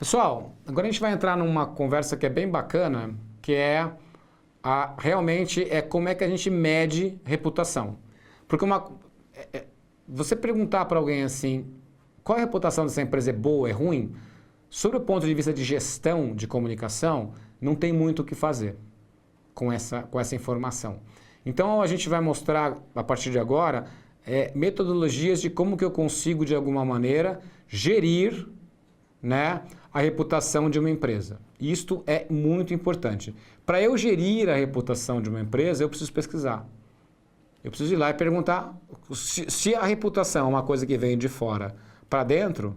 Pessoal, agora a gente vai entrar numa conversa que é bem bacana, que é realmente como é que a gente mede reputação. Porque você perguntar para alguém assim, qual é a reputação dessa empresa, é boa, é ruim? Sobre o ponto de vista de gestão de comunicação, não tem muito o que fazer com essa informação. Então a gente vai mostrar, a partir de agora, metodologias de como que eu consigo, de alguma maneira, gerir, né, a reputação de uma empresa. Isto é muito importante. Para eu gerir a reputação de uma empresa, eu preciso pesquisar. Eu preciso ir lá e perguntar se a reputação é uma coisa que vem de fora para dentro,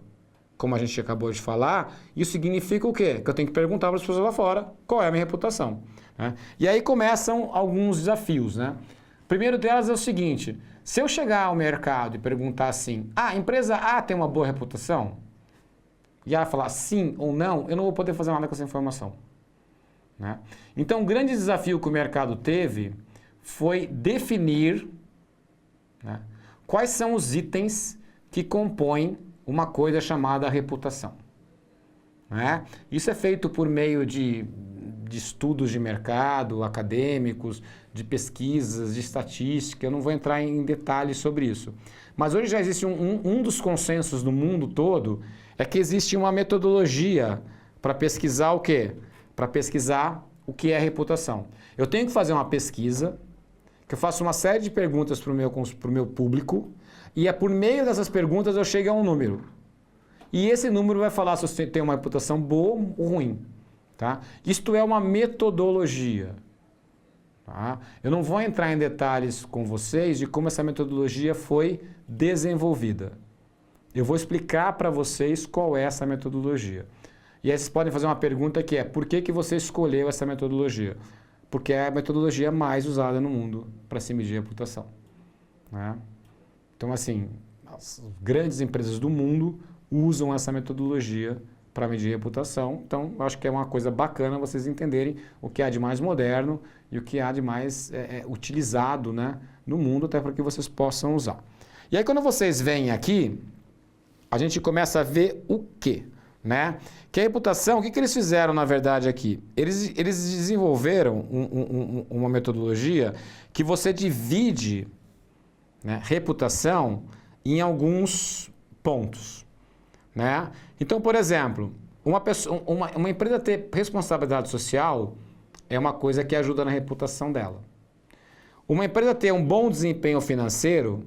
como a gente acabou de falar, isso significa o quê? Que eu tenho que perguntar para as pessoas lá fora qual é a minha reputação. Né? E aí começam alguns desafios. Né? O primeiro delas é o seguinte, se eu chegar ao mercado e perguntar assim, a empresa A tem uma boa reputação? E ela falar sim ou não, eu não vou poder fazer nada com essa informação. Né? Então, o grande desafio que o mercado teve foi definir, né, quais são os itens que compõem uma coisa chamada reputação. Né? Isso é feito por meio de estudos de mercado, acadêmicos, de pesquisas, de estatística. Eu não vou entrar em detalhes sobre isso. Mas hoje já existe um dos consensos no mundo todo, é que existe uma metodologia para pesquisar o quê? Para pesquisar o que é reputação. Eu tenho que fazer uma pesquisa, que eu faço uma série de perguntas para o meu público, e por meio dessas perguntas eu chego a um número. E esse número vai falar se você tem uma reputação boa ou ruim. Tá? Isto é uma metodologia. Tá? Eu não vou entrar em detalhes com vocês de como essa metodologia foi desenvolvida. Eu vou explicar para vocês qual é essa metodologia. E aí vocês podem fazer uma pergunta que é, por que você escolheu essa metodologia? Porque é a metodologia mais usada no mundo para se medir a reputação. Né? Então, assim, as grandes empresas do mundo usam essa metodologia para medir reputação. Então, eu acho que é uma coisa bacana vocês entenderem o que há de mais moderno e o que há de mais utilizado, né, no mundo, até para que vocês possam usar. E aí, quando vocês vêm aqui, a gente começa a ver o quê? Né? Que a reputação, o que eles fizeram, na verdade, aqui? Eles desenvolveram uma metodologia que você divide, né, reputação em alguns pontos. Né? Então, por exemplo, uma empresa ter responsabilidade social é uma coisa que ajuda na reputação dela. Uma empresa ter um bom desempenho financeiro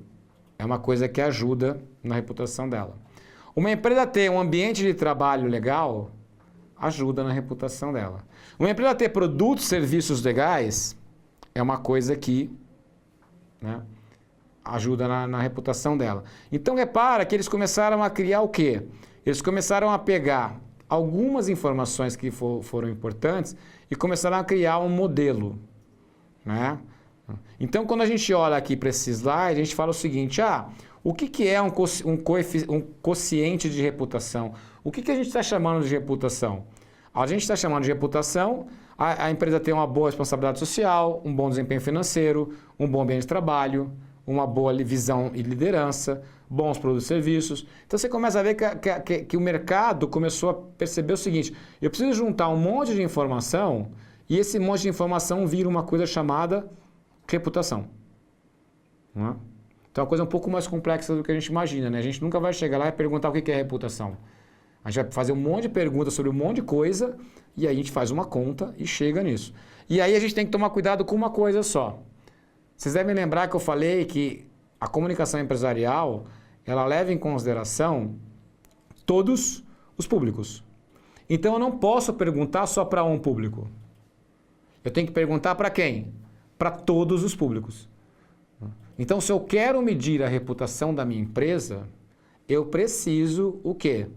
é uma coisa que ajuda na reputação dela. Uma empresa ter um ambiente de trabalho legal ajuda na reputação dela. Uma empresa ter produtos e serviços legais é uma coisa que, né, ajuda na reputação dela. Então, repara que eles começaram a criar o quê? Eles começaram a pegar algumas informações que foram importantes e começaram a criar um modelo. Né? Então, quando a gente olha aqui para esse slide, a gente fala o seguinte, o que é um quociente de reputação? O que a gente está chamando de reputação? A gente está chamando de reputação a empresa ter uma boa responsabilidade social, um bom desempenho financeiro, um bom ambiente de trabalho, uma boa visão e liderança, bons produtos e serviços. Então você começa a ver que o mercado começou a perceber o seguinte, eu preciso juntar um monte de informação e esse monte de informação vira uma coisa chamada reputação. Não é? Então é uma coisa um pouco mais complexa do que a gente imagina, né? A gente nunca vai chegar lá e perguntar o que é reputação. A gente vai fazer um monte de perguntas sobre um monte de coisa e aí a gente faz uma conta e chega nisso. E aí a gente tem que tomar cuidado com uma coisa só. Vocês devem lembrar que eu falei que a comunicação empresarial, ela leva em consideração todos os públicos. Então eu não posso perguntar só para um público. Eu tenho que perguntar para quem? Para todos os públicos. Então, se eu quero medir a reputação da minha empresa, eu preciso o quê?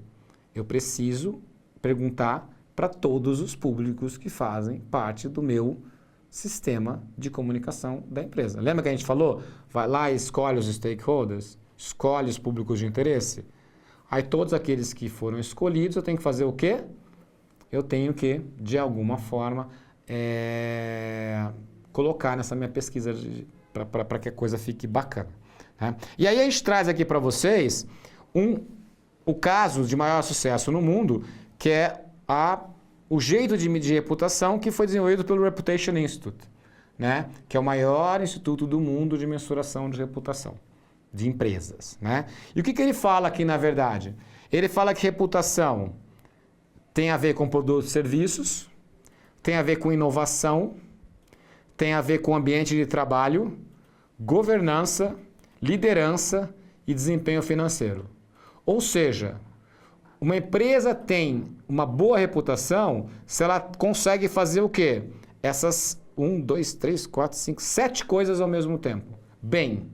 Eu preciso perguntar para todos os públicos que fazem parte do meu sistema de comunicação da empresa. Lembra que a gente falou? Vai lá e escolhe os stakeholders, escolhe os públicos de interesse. Aí todos aqueles que foram escolhidos, eu tenho que fazer o quê? Eu tenho que, de alguma forma, colocar nessa minha pesquisa para que a coisa fique bacana. Né? E aí a gente traz aqui para vocês o caso de maior sucesso no mundo, que é o jeito de medir reputação que foi desenvolvido pelo Reputation Institute, né? Que é o maior instituto do mundo de mensuração de reputação de empresas, né? E o que ele fala aqui, na verdade? Ele fala que reputação tem a ver com produtos e serviços, tem a ver com inovação, tem a ver com ambiente de trabalho, governança, liderança e desempenho financeiro. Ou seja, uma empresa tem uma boa reputação se ela consegue fazer o quê? Essas 7 coisas ao mesmo tempo. Bem.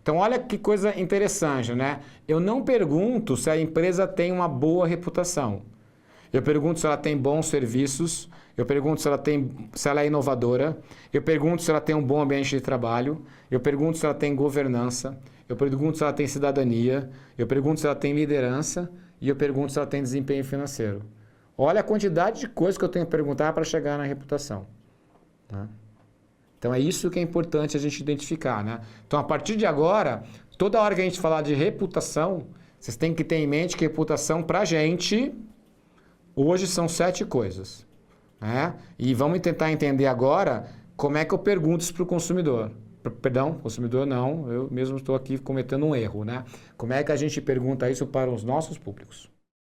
Então, olha que coisa interessante, né? Eu não pergunto se a empresa tem uma boa reputação. Eu pergunto se ela tem bons serviços, eu pergunto se ela é inovadora, eu pergunto se ela tem um bom ambiente de trabalho, eu pergunto se ela tem governança, eu pergunto se ela tem cidadania, eu pergunto se ela tem liderança e eu pergunto se ela tem desempenho financeiro. Olha a quantidade de coisas que eu tenho que perguntar para chegar na reputação, né? Então é isso que é importante a gente identificar, né? Então a partir de agora, toda hora que a gente falar de reputação, vocês têm que ter em mente que reputação para a gente hoje são 7 coisas, né? E vamos tentar entender agora como é que eu pergunto isso para o consumidor. Perdão, consumidor não, eu mesmo estou aqui cometendo um erro, né? Como é que a gente pergunta isso para os nossos públicos?